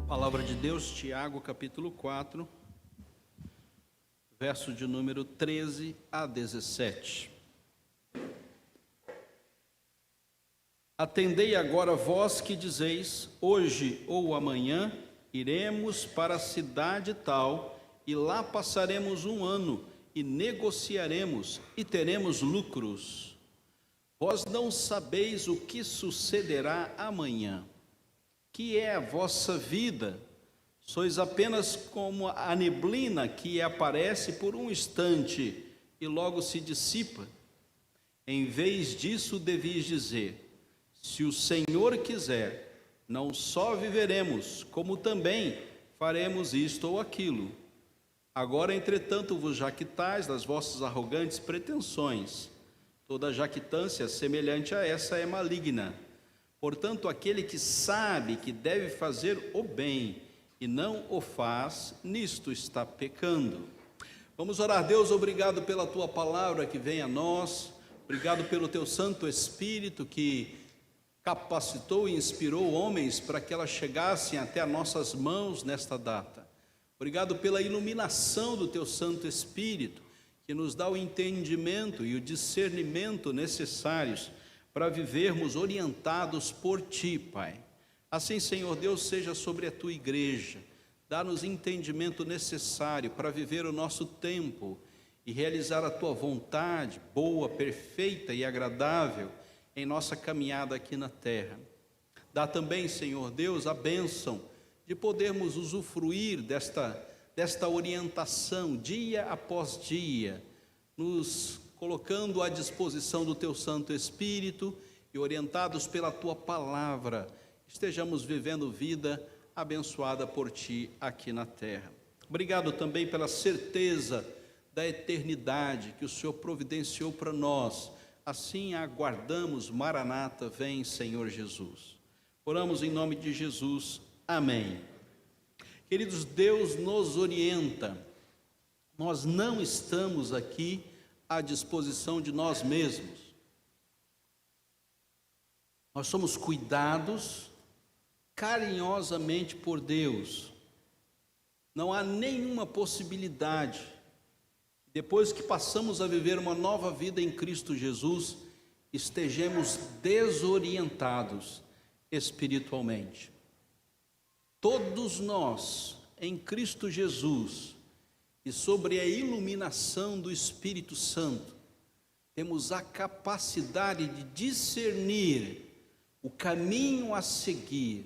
Palavra de Deus, Tiago, capítulo 4, verso de número 13 a 17. Atendei agora vós que dizeis, hoje ou amanhã iremos para a cidade tal, e lá passaremos um ano, e negociaremos, e teremos lucros. Vós não sabeis o que sucederá amanhã. Que é a vossa vida? Sois apenas como a neblina que aparece por um instante e logo se dissipa. Em vez disso, devias dizer: se o Senhor quiser, não só viveremos, como também faremos isto ou aquilo. Agora, entretanto, vos jactais das vossas arrogantes pretensões. Toda jactância semelhante a essa é maligna. Portanto, aquele que sabe que deve fazer o bem e não o faz, nisto está pecando. Vamos orar. Deus, obrigado pela Tua palavra que vem a nós, obrigado pelo Teu Santo Espírito que capacitou e inspirou homens para que elas chegassem até as nossas mãos nesta data. Obrigado pela iluminação do Teu Santo Espírito, que nos dá o entendimento e o discernimento necessários para vivermos orientados por Ti, Pai. Assim, Senhor Deus, seja sobre a Tua igreja, dá-nos entendimento necessário para viver o nosso tempo e realizar a Tua vontade, boa, perfeita e agradável, em nossa caminhada aqui na terra. Dá também, Senhor Deus, a bênção de podermos usufruir desta orientação, dia após dia, nos colocando à disposição do Teu Santo Espírito e orientados pela Tua palavra, estejamos vivendo vida abençoada por Ti aqui na terra. Obrigado também pela certeza da eternidade que o Senhor providenciou para nós. Assim aguardamos, Maranata, vem Senhor Jesus. Oramos em nome de Jesus, amém. Queridos, Deus nos orienta, nós não estamos aqui à disposição de nós mesmos. Nós somos cuidados carinhosamente por Deus. Não há nenhuma possibilidade, depois que passamos a viver uma nova vida em Cristo Jesus, estejamos desorientados espiritualmente. Todos nós, em Cristo Jesus, e sobre a iluminação do Espírito Santo, temos a capacidade de discernir o caminho a seguir,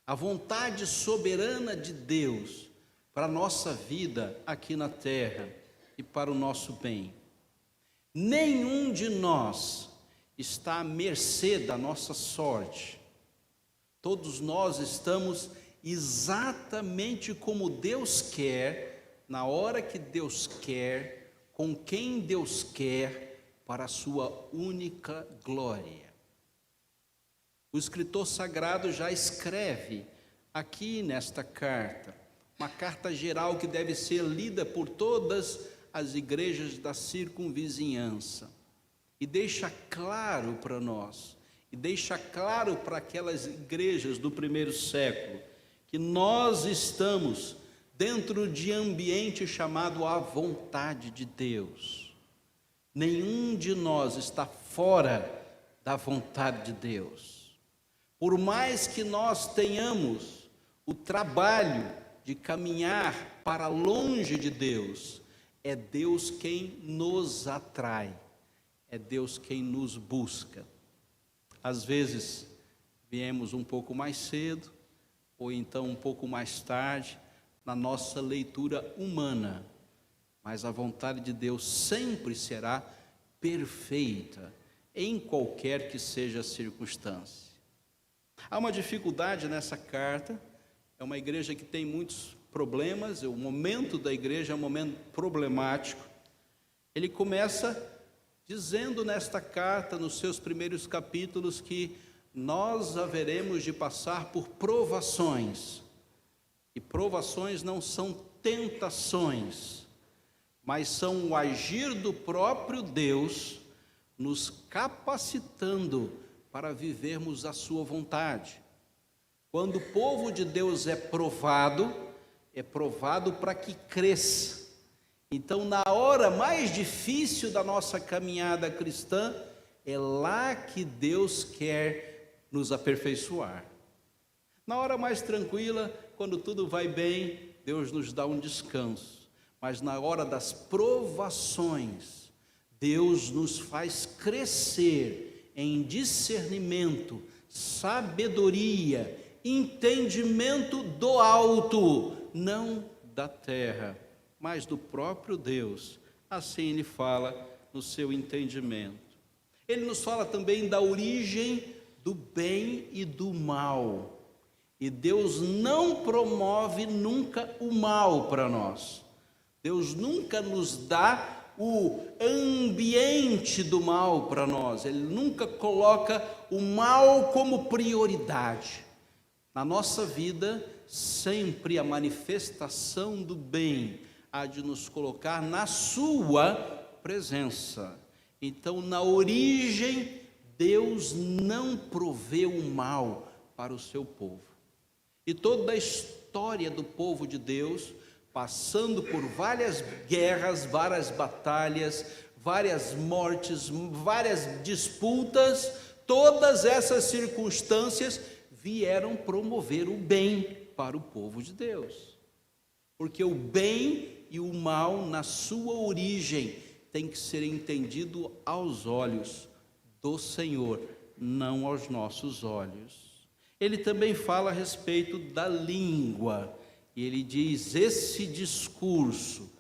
a vontade soberana de Deus para a nossa vida aqui na terra e para o nosso bem. Nenhum de nós está à mercê da nossa sorte. Todos nós estamos exatamente como Deus quer, na hora que Deus quer, com quem Deus quer, para a sua única glória. O escritor sagrado já escreve aqui nesta carta, uma carta geral que deve ser lida por todas as igrejas da circunvizinhança, e deixa claro para nós, e deixa claro para aquelas igrejas do primeiro século, que nós estamos dentro de ambiente chamado a vontade de Deus. Nenhum de nós está fora da vontade de Deus. Por mais que nós tenhamos o trabalho de caminhar para longe de Deus, é Deus quem nos atrai, é Deus quem nos busca. Às vezes, viemos um pouco mais cedo, ou então um pouco mais tarde, na nossa leitura humana, mas a vontade de Deus sempre será perfeita, em qualquer que seja a circunstância. Há uma dificuldade nessa carta, é uma igreja que tem muitos problemas, o momento da igreja é um momento problemático. Ele começa dizendo nesta carta, nos seus primeiros capítulos, que nós haveremos de passar por provações, e provações não são tentações, mas são o agir do próprio Deus, nos capacitando para vivermos a sua vontade. Quando o povo de Deus é provado para que cresça. Então, na hora mais difícil da nossa caminhada cristã, é lá que Deus quer nos aperfeiçoar. Na hora mais tranquila, quando tudo vai bem, Deus nos dá um descanso. Mas na hora das provações, Deus nos faz crescer em discernimento, sabedoria, entendimento do alto, não da terra, mas do próprio Deus. Assim ele fala no seu entendimento. Ele nos fala também da origem do bem e do mal. E Deus não promove nunca o mal para nós. Deus nunca nos dá o ambiente do mal para nós. Ele nunca coloca o mal como prioridade. Na nossa vida, sempre a manifestação do bem há de nos colocar na sua presença. Então, na origem, Deus não provê o mal para o seu povo. E toda a história do povo de Deus, passando por várias guerras, várias batalhas, várias mortes, várias disputas, todas essas circunstâncias vieram promover o bem para o povo de Deus. Porque o bem e o mal, na sua origem, tem que ser entendido aos olhos do Senhor, não aos nossos olhos. Ele também fala a respeito da língua, e ele diz: esse discurso,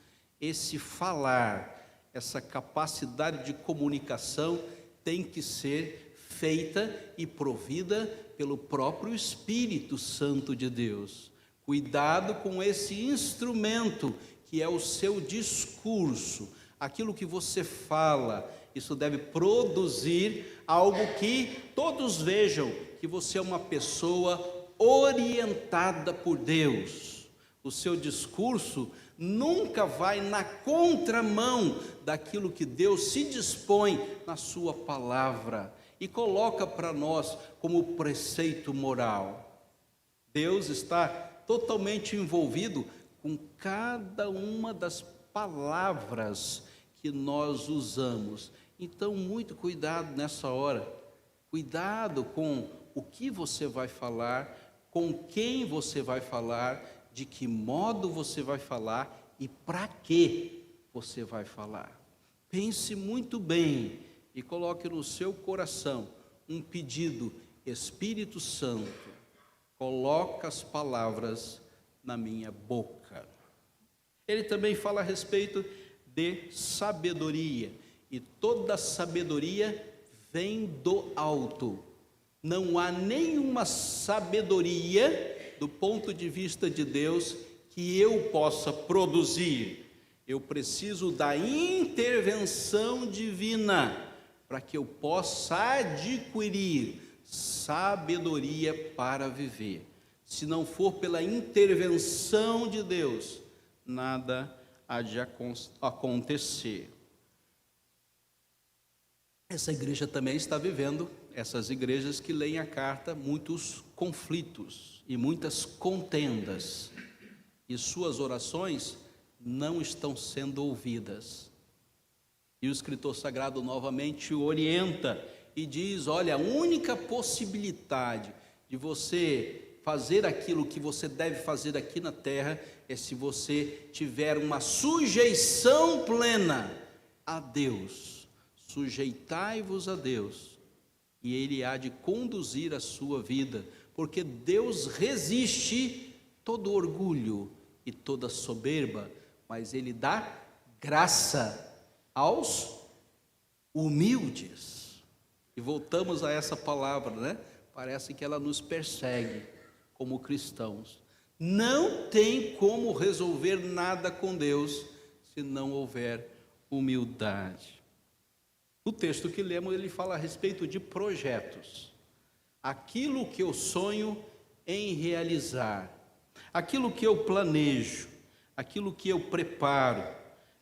esse falar, essa capacidade de comunicação tem que ser feita e provida pelo próprio Espírito Santo de Deus. Cuidado com esse instrumento que é o seu discurso, aquilo que você fala. Isso deve produzir algo que todos vejam que você é uma pessoa orientada por Deus. O seu discurso nunca vai na contramão daquilo que Deus se dispõe na sua palavra e coloca para nós como preceito moral. Deus está totalmente envolvido com cada uma das palavras que nós usamos. Então, muito cuidado nessa hora. Cuidado com o que você vai falar, com quem você vai falar, de que modo você vai falar e para que você vai falar. Pense muito bem e coloque no seu coração um pedido: Espírito Santo, coloca as palavras na minha boca. Ele também fala a respeito de sabedoria, e toda sabedoria vem do alto. Não há nenhuma sabedoria do ponto de vista de Deus que eu possa produzir. Eu preciso da intervenção divina para que eu possa adquirir sabedoria para viver. Se não for pela intervenção de Deus, nada há de acontecer. Essa igreja também está vivendo, essas igrejas que leem a carta, muitos conflitos e muitas contendas, e suas orações não estão sendo ouvidas. E o escritor sagrado novamente o orienta e diz: olha, a única possibilidade de você fazer aquilo que você deve fazer aqui na terra é se você tiver uma sujeição plena a Deus. Sujeitai-vos a Deus, e Ele há de conduzir a sua vida, porque Deus resiste todo orgulho e toda soberba, mas Ele dá graça aos humildes. E voltamos a essa palavra, né? Parece que ela nos persegue como cristãos. Não tem como resolver nada com Deus se não houver humildade. O texto que lemos, ele fala a respeito de projetos. Aquilo que eu sonho em realizar, aquilo que eu planejo, aquilo que eu preparo,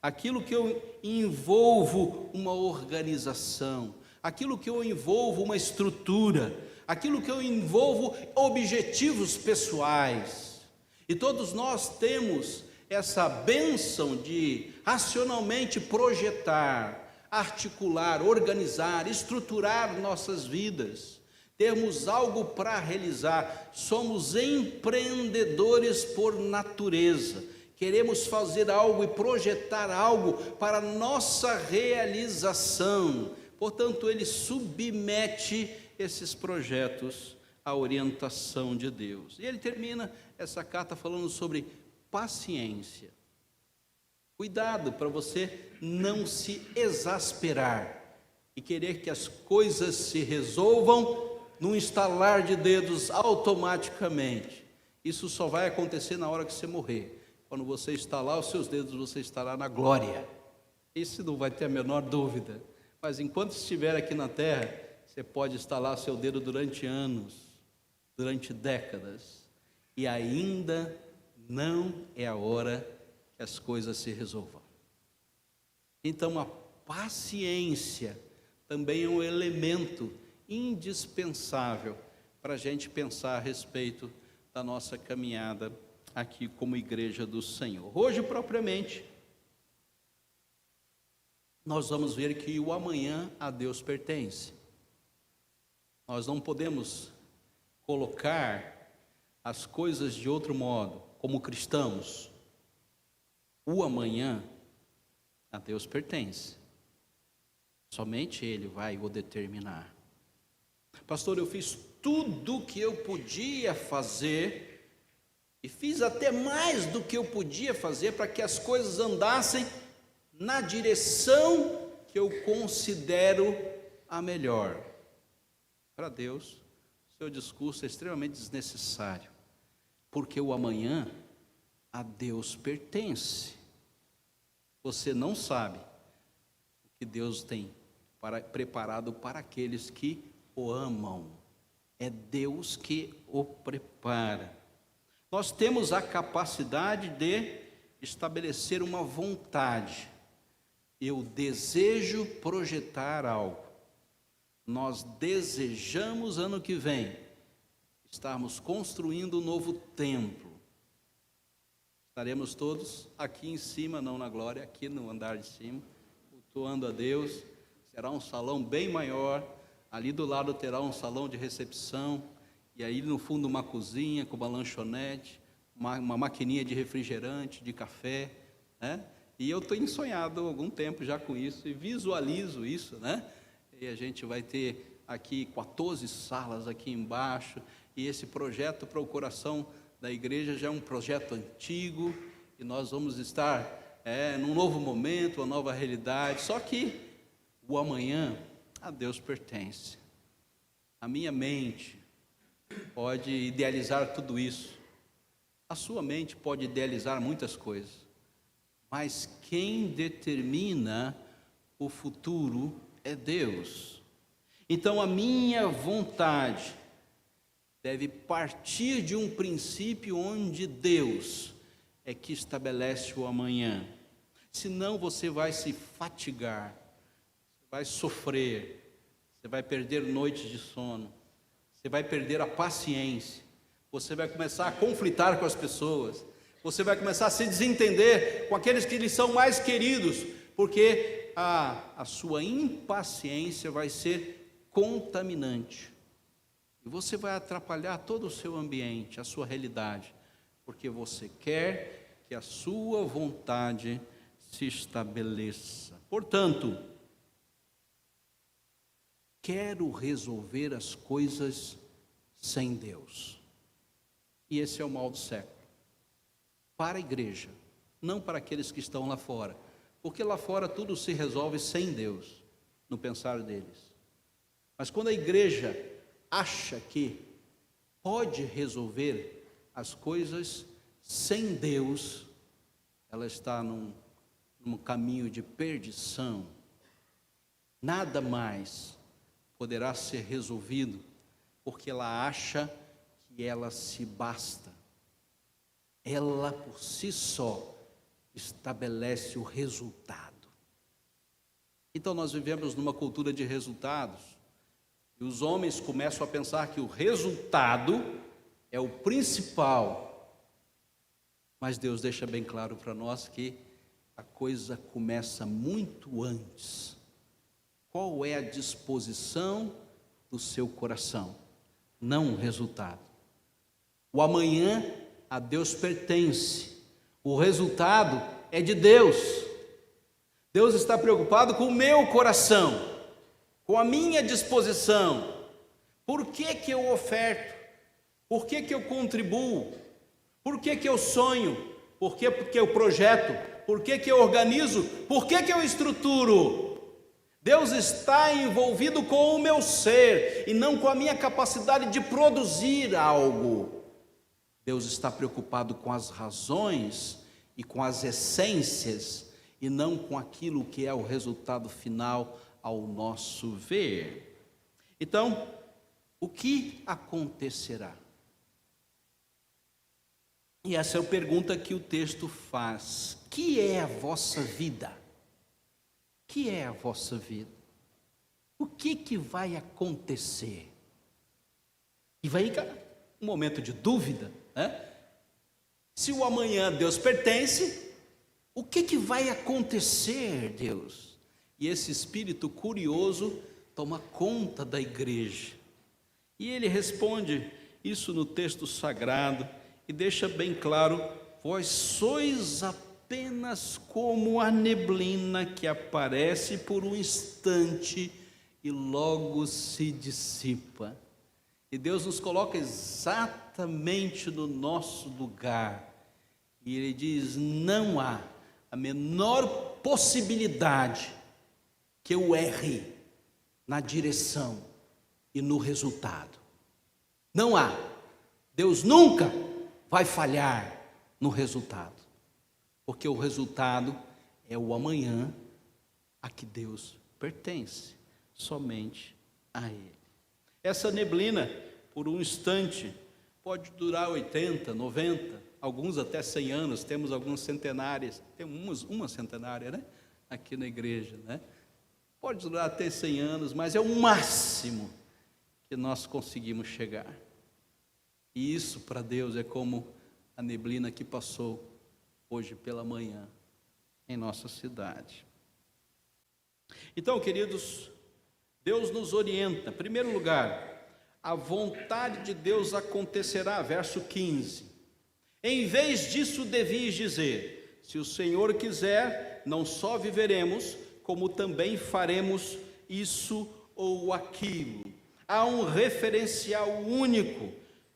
aquilo que eu envolvo uma organização, aquilo que eu envolvo uma estrutura, aquilo que eu envolvo objetivos pessoais. E todos nós temos essa bênção de racionalmente projetar, articular, organizar, estruturar nossas vidas, termos algo para realizar. Somos empreendedores por natureza, queremos fazer algo e projetar algo para nossa realização. Portanto, ele submete esses projetos à orientação de Deus. E ele termina essa carta falando sobre paciência. Cuidado para você não se exasperar e querer que as coisas se resolvam num estalar de dedos automaticamente. Isso só vai acontecer na hora que você morrer. Quando você estalar os seus dedos, você estará na glória. Isso não vai ter a menor dúvida. Mas enquanto estiver aqui na terra, você pode estalar seu dedo durante anos, durante décadas, e ainda não é a hora que as coisas se resolvam. Então, a paciência também é um elemento indispensável para a gente pensar a respeito da nossa caminhada aqui como igreja do Senhor. Hoje, propriamente, nós vamos ver que o amanhã a Deus pertence. Nós não podemos colocar as coisas de outro modo, como cristãos. O amanhã a Deus pertence. Somente Ele vai o determinar. Pastor, eu fiz tudo o que eu podia fazer, e fiz até mais do que eu podia fazer para que as coisas andassem na direção que eu considero a melhor. Para Deus, seu discurso é extremamente desnecessário, porque o amanhã a Deus pertence. Você não sabe o que Deus tem preparado para aqueles que o amam. É Deus que o prepara. Nós temos a capacidade de estabelecer uma vontade. Eu desejo projetar algo. Nós desejamos ano que vem estarmos construindo um novo templo. Estaremos todos aqui em cima, não na glória, aqui no andar de cima, cultuando a Deus. Será um salão bem maior. Ali do lado terá um salão de recepção. E aí no fundo uma cozinha com uma lanchonete, uma maquininha de refrigerante, de café, né? E eu estou ensonhado há algum tempo já com isso, e visualizo isso, né? E a gente vai ter aqui 14 salas aqui embaixo, e esse projeto para o coração da igreja já é um projeto antigo, e nós vamos estar num novo momento, uma nova realidade, só que o amanhã a Deus pertence. A minha mente pode idealizar tudo isso, a sua mente pode idealizar muitas coisas, mas quem determina o futuro é Deus. Então a minha vontade deve partir de um princípio onde Deus é que estabelece o amanhã. Senão você vai se fatigar, você vai sofrer, você vai perder noites de sono, você vai perder a paciência, você vai começar a conflitar com as pessoas, você vai começar a se desentender com aqueles que lhe são mais queridos, porque a sua impaciência vai ser contaminante. E você vai atrapalhar todo o seu ambiente, a sua realidade, porque você quer que a sua vontade se estabeleça. Portanto, quero resolver as coisas sem Deus. E esse é o mal do século. Para a igreja, não para aqueles que estão lá fora, porque lá fora tudo se resolve sem Deus, no pensar deles. Mas quando a igreja acha que pode resolver as coisas sem Deus, ela está num caminho de perdição. Nada mais poderá ser resolvido, porque ela acha que ela se basta. Ela por si só estabelece o resultado. Então nós vivemos numa cultura de resultados, E os homens começam a pensar que o resultado é o principal. Mas Deus deixa bem claro para nós que a coisa começa muito antes. Qual é a disposição do seu coração? Não o resultado. O amanhã a Deus pertence. O resultado é de Deus. Deus está preocupado com o meu coração, com a minha disposição. Por que que eu oferto? Por que que eu contribuo? Por que que eu sonho? Por que que eu projeto? Por que que eu organizo? Por que que eu estruturo? Deus está envolvido com o meu ser e não com a minha capacidade de produzir algo. Deus está preocupado com as razões e com as essências e não com aquilo que é o resultado final ao nosso ver. Então, o que acontecerá? E essa é a pergunta que o texto faz. Que é a vossa vida? Que é a vossa vida? O que vai acontecer? E vai um momento de dúvida, né? Se o amanhã Deus pertence, o que vai acontecer, Deus? E esse espírito curioso toma conta da igreja. E ele responde isso no texto sagrado e deixa bem claro: vós sois apenas como a neblina que aparece por um instante e logo se dissipa. E Deus nos coloca exatamente no nosso lugar. E Ele diz: não há a menor possibilidade que eu erre na direção e no resultado. Não há. Deus nunca vai falhar no resultado, porque o resultado é o amanhã a que Deus pertence, somente a Ele. Essa neblina, por um instante, pode durar 80, 90, alguns até 100 anos, temos algumas centenárias, temos uma centenária, né? Aqui na igreja, né? Pode durar até 100 anos, mas é o máximo que nós conseguimos chegar. E isso para Deus é como a neblina que passou hoje pela manhã em nossa cidade. Então, queridos, Deus nos orienta. Em primeiro lugar, a vontade de Deus acontecerá, verso 15. Em vez disso, devias dizer: se o Senhor quiser, não só viveremos, como também faremos isso ou aquilo. Há um referencial único.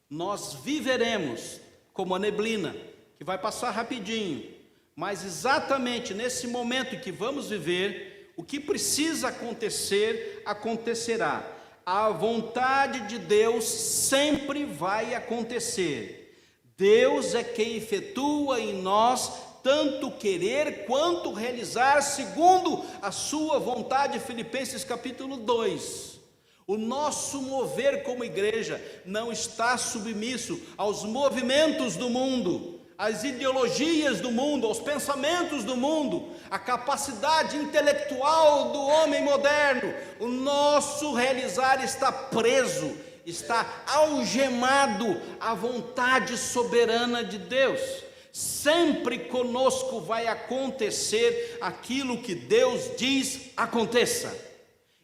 Nós viveremos como a neblina, que vai passar rapidinho, mas exatamente nesse momento em que vamos viver, o que precisa acontecer, acontecerá. A vontade de Deus sempre vai acontecer. Deus é quem efetua em nós tanto querer quanto realizar segundo a sua vontade. Filipenses capítulo 2. O nosso mover como igreja não está submisso aos movimentos do mundo, às ideologias do mundo, aos pensamentos do mundo, à capacidade intelectual do homem moderno. O nosso realizar está preso, está algemado à vontade soberana de Deus. Sempre conosco vai acontecer aquilo que Deus diz aconteça.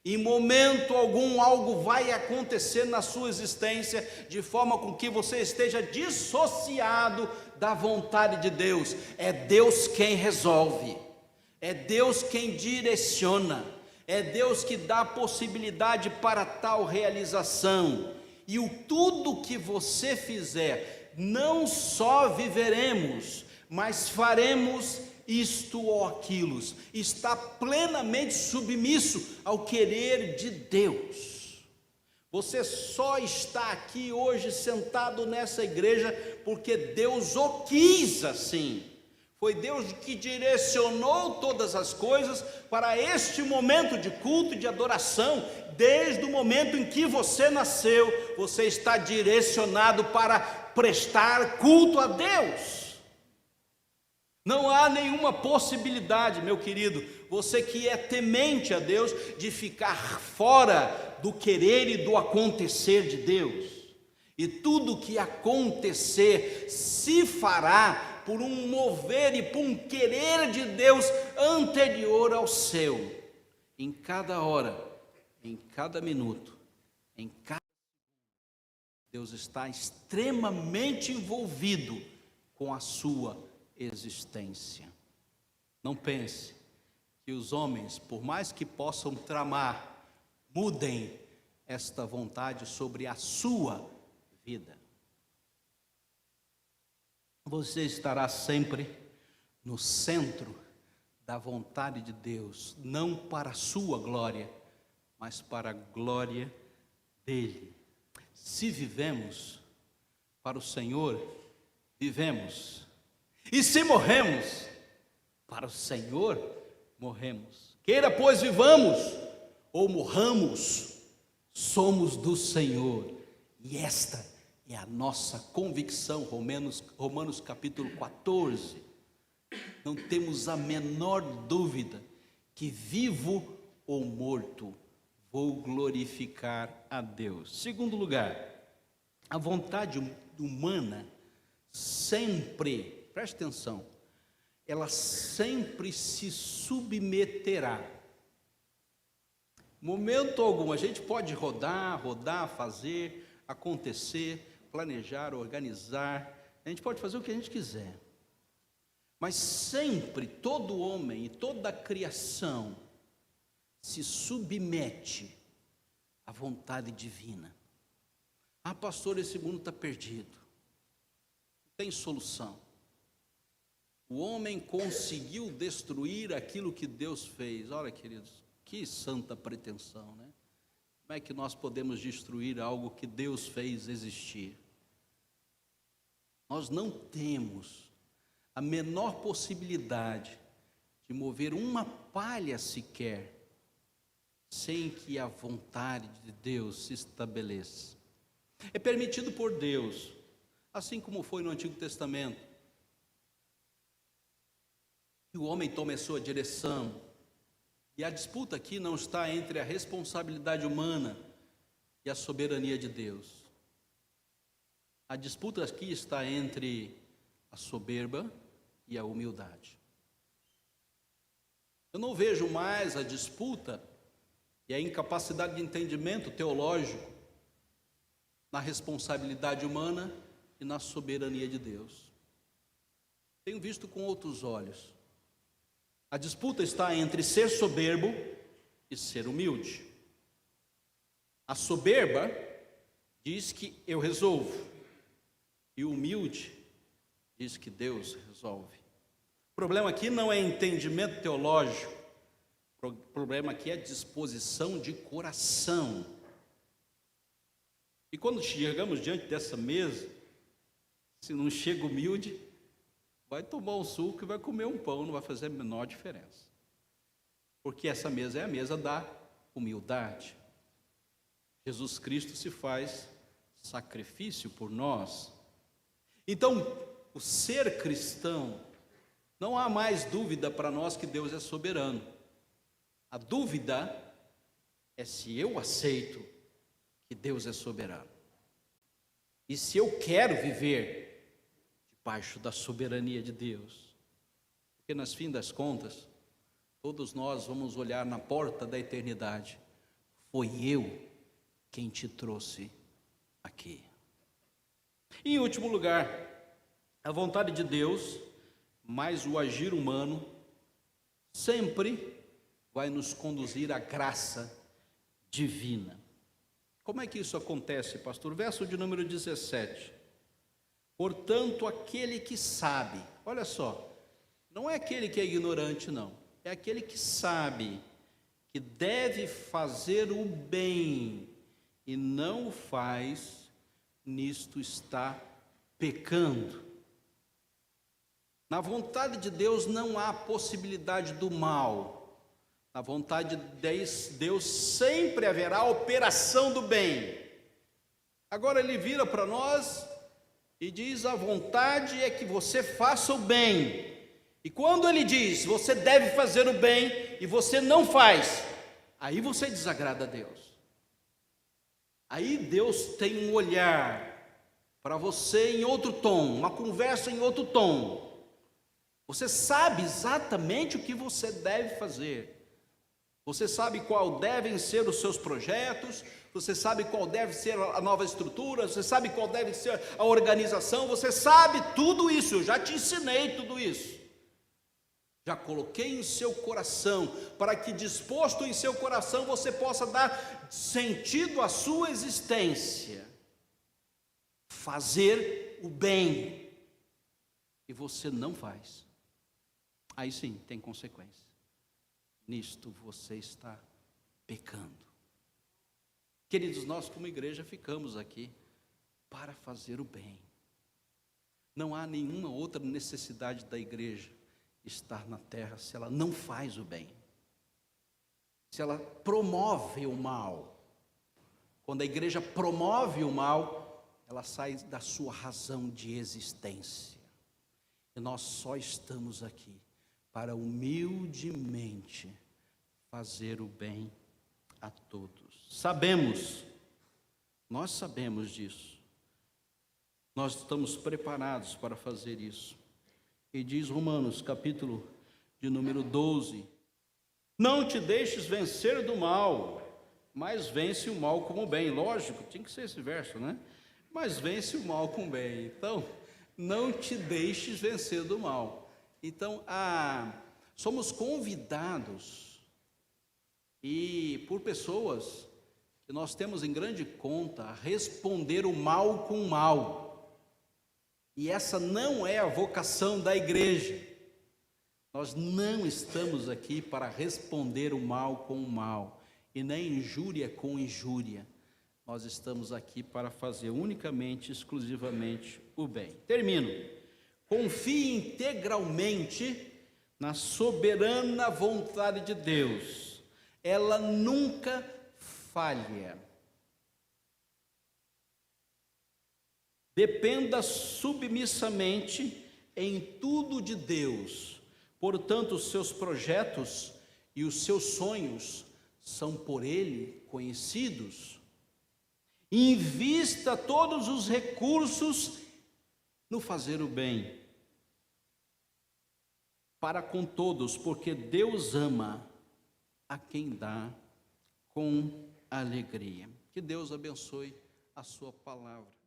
Em momento algum algo vai acontecer na sua existência de forma com que você esteja dissociado da vontade de Deus. É Deus quem resolve, é Deus quem direciona, é Deus que dá possibilidade para tal realização. E tudo que você fizer, não só viveremos, mas faremos isto ou aquilo, está plenamente submisso ao querer de Deus. Você só está aqui hoje sentado nessa igreja porque Deus o quis assim. Foi Deus que direcionou todas as coisas para este momento de culto e de adoração. Desde o momento em que você nasceu, você está direcionado para prestar culto a Deus. Não há nenhuma possibilidade, meu querido, você que é temente a Deus, de ficar fora do querer e do acontecer de Deus. E tudo que acontecer se fará por um mover e por um querer de Deus anterior ao seu. Em cada hora, em cada minuto, em cada Deus está extremamente envolvido com a sua existência. Não pense que os homens, por mais que possam tramar, mudem esta vontade sobre a sua vida. Você estará sempre no centro da vontade de Deus, não para a sua glória, mas para a glória dele. Se vivemos para o Senhor, vivemos. E se morremos, para o Senhor, morremos. Queira, pois, vivamos ou morramos, somos do Senhor. E esta é a nossa convicção, Romanos capítulo 14. Não temos a menor dúvida que vivo ou morto, vou glorificar a Deus. Segundo lugar, a vontade humana sempre, preste atenção, ela sempre se submeterá. Momento algum, a gente pode rodar, fazer, acontecer, planejar, organizar, a gente pode fazer o que a gente quiser. Mas sempre todo homem e toda a criação se submete à vontade divina. Ah, pastor, esse mundo está perdido. Não tem solução. O homem conseguiu destruir aquilo que Deus fez. Olha, queridos, que santa pretensão, né? Como é que nós podemos destruir algo que Deus fez existir? Nós não temos a menor possibilidade de mover uma palha sequer sem que a vontade de Deus se estabeleça. É permitido por Deus, assim como foi no Antigo Testamento, que o homem tome a sua direção. E a disputa aqui não está entre a responsabilidade humana e a soberania de Deus. A disputa aqui está entre a soberba e a humildade. Eu não vejo mais a disputa e a incapacidade de entendimento teológico na responsabilidade humana e na soberania de Deus. Tenho visto com outros olhos. A disputa está entre ser soberbo e ser humilde. A soberba diz que eu resolvo, e o humilde diz que Deus resolve. O problema aqui não é entendimento teológico, o problema aqui é disposição de coração. E quando chegamos diante dessa mesa, se não chega humilde, vai tomar um suco e vai comer um pão, não vai fazer a menor diferença. Porque essa mesa é a mesa da humildade. Jesus Cristo se faz sacrifício por nós. Então, o ser cristão, não há mais dúvida para nós que Deus é soberano. A dúvida é se eu aceito que Deus é soberano. E se eu quero viver debaixo da soberania de Deus. Porque, nas fim das contas, todos nós vamos olhar na porta da eternidade. Foi eu quem te trouxe aqui. E, em último lugar, a vontade de Deus, mais o agir humano, sempre vai nos conduzir à graça divina. Como é que isso acontece, pastor? Verso de número 17. Portanto, aquele que sabe, olha só, não é aquele que é ignorante, não. É aquele que sabe que deve fazer o bem e não o faz, nisto está pecando. Na vontade de Deus não há possibilidade do mal. Na vontade de Deus sempre haverá a operação do bem. Agora ele vira para nós e diz: a vontade é que você faça o bem E quando ele diz, você deve fazer o bem, e você não faz, aí você desagrada a Deus. Aí Deus tem um olhar para você em outro tom, uma conversa em outro tom. Você sabe exatamente o que você deve fazer. Você sabe qual devem ser os seus projetos, você sabe qual deve ser a nova estrutura, você sabe qual deve ser a organização, você sabe tudo isso, eu já te ensinei tudo isso. Já coloquei em seu coração, para que disposto em seu coração você possa dar sentido à sua existência. Fazer o bem, e você não faz. Aí sim, tem consequência. Nisto você está pecando. Queridos, nós como igreja ficamos aqui para fazer o bem. Não há nenhuma outra necessidade da igreja estar na terra se ela não faz o bem. Se ela promove o mal. Quando a igreja promove o mal, ela sai da sua razão de existência. E nós só estamos aqui para humildemente fazer o bem a todos. Nós sabemos disso. Nós estamos preparados para fazer isso. E diz Romanos, capítulo de número 12: não te deixes vencer do mal, mas vence o mal com o bem. Lógico, tinha que ser esse verso, né? Mas vence o mal com o bem. Então, não te deixes vencer do mal. Então, somos convidados, e por pessoas que nós temos em grande conta, a responder o mal com o mal. E essa não é a vocação da igreja. Nós não estamos aqui para responder o mal com o mal, e nem injúria com injúria. Nós estamos aqui para fazer unicamente, exclusivamente o bem. Termino. Confie integralmente na soberana vontade de Deus. Ela nunca falha. Dependa submissamente em tudo de Deus. Portanto, os seus projetos e os seus sonhos são por Ele conhecidos. Invista todos os recursos no fazer o bem para com todos, porque Deus ama a quem dá com alegria. Que Deus abençoe a sua palavra.